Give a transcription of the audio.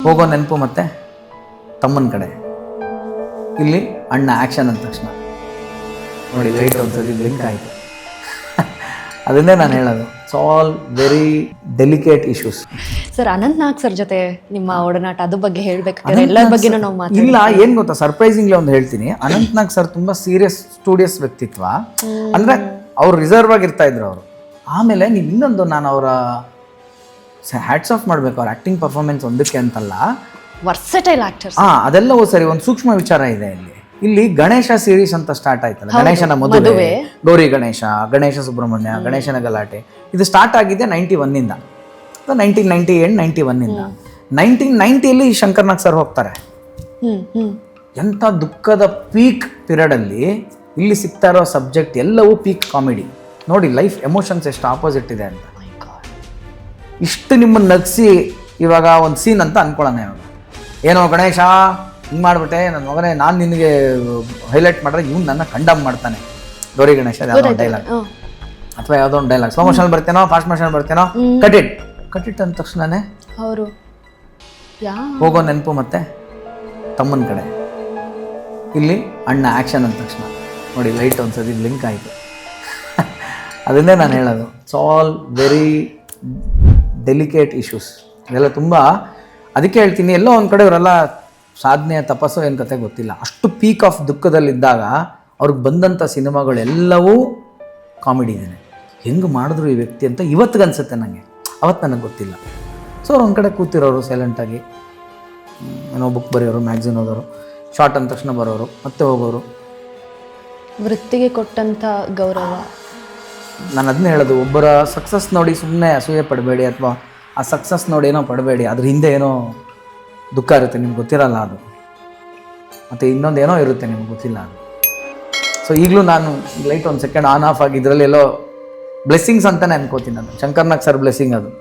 ಹೋಗೋ ನೆನಪು ಮತ್ತೆ ತಮ್ಮನ ಕಡೆ. ಇಲ್ಲಿ ಅಣ್ಣ ಆ್ಯಕ್ಷನ್ ಅಂದ ತಕ್ಷಣ ನೋಡಿ ಲೈಟ್ ಒಂದ್ಸತಿ ಬ್ಲಿಂಕ್ ಆಯಿತು. ಅದನ್ನೇ ನಾನು ಹೇಳೋದು, it's all very delicate issues. Sir, Anant Nag sir ಜೊತೆ ನಿಮ್ಮ ಒಡನಾಟ ಅದ್ರ ಬಗ್ಗೆ ಹೇಳ್ಬೇಕಾದ್ರೆ ಎಲ್ಲರ ಬಗ್ಗೆ ನಾವು ಮಾತಾಡಿ. ಇಲ್ಲ, ಏನು ಗೊತ್ತಾ, ಸರ್ಪ್ರೈಸಿಂಗ್ಲಿ ಒಂದು ಹೇಳ್ತೀನಿ. ಅನಂತ್ ನಾಗ್ ಸರ್ ತುಂಬ ಸೀರಿಯಸ್ ಸ್ಟೂಡಿಯಸ್ ವ್ಯಕ್ತಿತ್ವ. ಅಂದರೆ ಅವ್ರು ರಿಸರ್ವ್ ಆಗಿರ್ತಾ ಇದ್ರು ಅವರು. ಆಮೇಲೆ ನೀವು ಇನ್ನೊಂದು, ನಾನು ಅವರ ಹ್ಯಾಟ್ಸ್ ಆಫ್ ಮಾಡಬೇಕು, ಅವ್ರ ಆ್ಯಕ್ಟಿಂಗ್ ಪರ್ಫಾರ್ಮೆನ್ಸ್ ಒಂದಕ್ಕೆ ಅಂತಲ್ಲ, ವರ್ಸಟೈಲ್ ಆಕ್ಟರ್ಸ್. ಅದೆಲ್ಲವೂ ಸರಿ. ಒಂದು ಸೂಕ್ಷ್ಮ ವಿಚಾರ ಇದೆ ಇಲ್ಲಿ ಗಣೇಶ ಸೀರೀಸ್ ಅಂತ ಸ್ಟಾರ್ಟ್ ಆಯ್ತಲ್ಲ, ಗಣೇಶನ ಮದುವೆ, ಗೌರಿ ಗಣೇಶ, ಗಣೇಶ ಸುಬ್ರಹ್ಮಣ್ಯ, ಗಣೇಶನ ಗಲಾಟೆ, ಇದು ಸ್ಟಾರ್ಟ್ ಆಗಿದೆ 91ಇಂದ, 1998, 91ಇಂದ. 1990 ಶಂಕರ್ನಾಗ್ ಸರ್ ಹೋಗ್ತಾರೆ. ಎಂಥ ದುಃಖದ ಪೀಕ್ ಪೀರಿಯಡಲ್ಲಿ ಇಲ್ಲಿ ಸಿಗ್ತಾ ಇರೋ ಸಬ್ಜೆಕ್ಟ್ ಎಲ್ಲವೂ ಪೀಕ್ ಕಾಮಿಡಿ. ನೋಡಿ ಲೈಫ್ ಎಮೋಷನ್ಸ್ ಎಷ್ಟು ಆಪೋಸಿಟ್ ಇದೆ ಅಂತ. ಇಷ್ಟು ನಿಮ್ಮನ್ನು ನಗಿಸಿ ಇವಾಗ ಒಂದು ಸೀನ್ ಅಂತ ಅನ್ಕೊಳ್ಳೋಣ. ಇವಾಗ ಏನೋ ಗಣೇಶ ಹಿಂಗೆ ಮಾಡಿಬಿಟ್ಟೆ ನನ್ನ ಮಗನೇ, ನಾನು ನಿನಗೆ ಹೈಲೈಟ್ ಮಾಡಿದ್ರೆ ಇವ್ನು ನನ್ನ ಕಂಡಮ್ ಮಾಡ್ತಾನೆ. ಗೌರಿ ಗಣೇಶ ಯಾವುದೋ ಒಂದು ಡೈಲಾಗ್ ಅಥವಾ ಯಾವುದೋ ಒಂದು ಡೈಲಾಗ್, ಸ್ಲೋ ಮೋಷನ್ ಬರ್ತೇನೋ ಫಾಸ್ಟ್ ಮೋಷನ್ ಬರ್ತೇನೋ, ಕಟಿಟ್ ಅಂದ ತಕ್ಷಣನೇ ಅವರು ಹೋಗೋ ನೆನಪು ಮತ್ತೆ ತಮ್ಮನ ಕಡೆ. ಇಲ್ಲಿ ಅಣ್ಣ ಆ್ಯಕ್ಷನ್ ಅಂದ ತಕ್ಷಣ ನೋಡಿ ಲೈಟ್ ಒಂದ್ಸತಿ ಬ್ಲಿಂಕ್ ಆಯಿತು. ಅದನ್ನೇ ನಾನು ಹೇಳೋದು, it's all very delicate issues. ಇದೆಲ್ಲ ತುಂಬ, ಅದಕ್ಕೆ ಹೇಳ್ತೀನಿ, ಎಲ್ಲೋ ಒಂದು ಕಡೆ ಇವರೆಲ್ಲ ಸಾಧನೆ ತಪಸ್ಸು ಏನು ಕತೆ ಗೊತ್ತಿಲ್ಲ, ಅಷ್ಟು ಪೀಕ್ ಆಫ್ ದುಃಖದಲ್ಲಿದ್ದಾಗ ಅವ್ರಿಗೆ ಬಂದಂಥ ಸಿನಿಮಾಗಳೆಲ್ಲವೂ ಕಾಮಿಡಿ ಇದೆ. ಹೆಂಗೆ ಮಾಡಿದ್ರು ಈ ವ್ಯಕ್ತಿ ಅಂತ ಇವತ್ತಿಗೆ ಅನಿಸುತ್ತೆ ನನಗೆ, ಅವತ್ತು ನನಗೆ ಗೊತ್ತಿಲ್ಲ. ಸೊ ಅವ್ರು ಒಂದು ಕಡೆ ಕೂತಿರೋರು ಸೈಲೆಂಟಾಗಿ, ಏನೋ ಬುಕ್ ಬರೆಯೋರು, ಮ್ಯಾಗ್ಝಿನ್ ಓದೋರು, ಶಾರ್ಟ್ ಅಂದ ತಕ್ಷಣ ಬರೋರು ಮತ್ತೆ ಹೋಗೋರು. ವೃತ್ತಿಗೆ ಕೊಟ್ಟಂಥ ಗೌರವ. ನಾನು ಅದನ್ನೇ ಹೇಳೋದು, ಒಬ್ಬರ ಸಕ್ಸಸ್ ನೋಡಿ ಸುಮ್ಮನೆ ಅಸೂಯೆ ಪಡಬೇಡಿ, ಅಥವಾ ಆ ಸಕ್ಸಸ್ ನೋಡಿ ಏನೋ ಪಡಬೇಡಿ, ಅದ್ರ ಹಿಂದೆ ಏನೋ ದುಃಖ ಇರುತ್ತೆ, ನಿಮ್ಗೆ ಗೊತ್ತಿರಲ್ಲ ಅದು. ಮತ್ತು ಇನ್ನೊಂದು ಏನೋ ಇರುತ್ತೆ, ನಿಮ್ಗೆ ಗೊತ್ತಿಲ್ಲ ಅದು. ಸೊ ಈಗಲೂ ನಾನು ಲೈಟ್ ಒಂದು ಸೆಕೆಂಡ್ ಆನ್ ಆಫ್ ಆಗಿ ಇದರಲ್ಲಿ ಎಲ್ಲೋ ಬ್ಲೆಸ್ಸಿಂಗ್ಸ್ ಅಂತಲೇ ಅನ್ಕೋತೀನಿ. ಅದು ಶಂಕರ್ನಾಗ್ ಸರ್ ಬ್ಲೆಸ್ಸಿಂಗ್ ಅದು.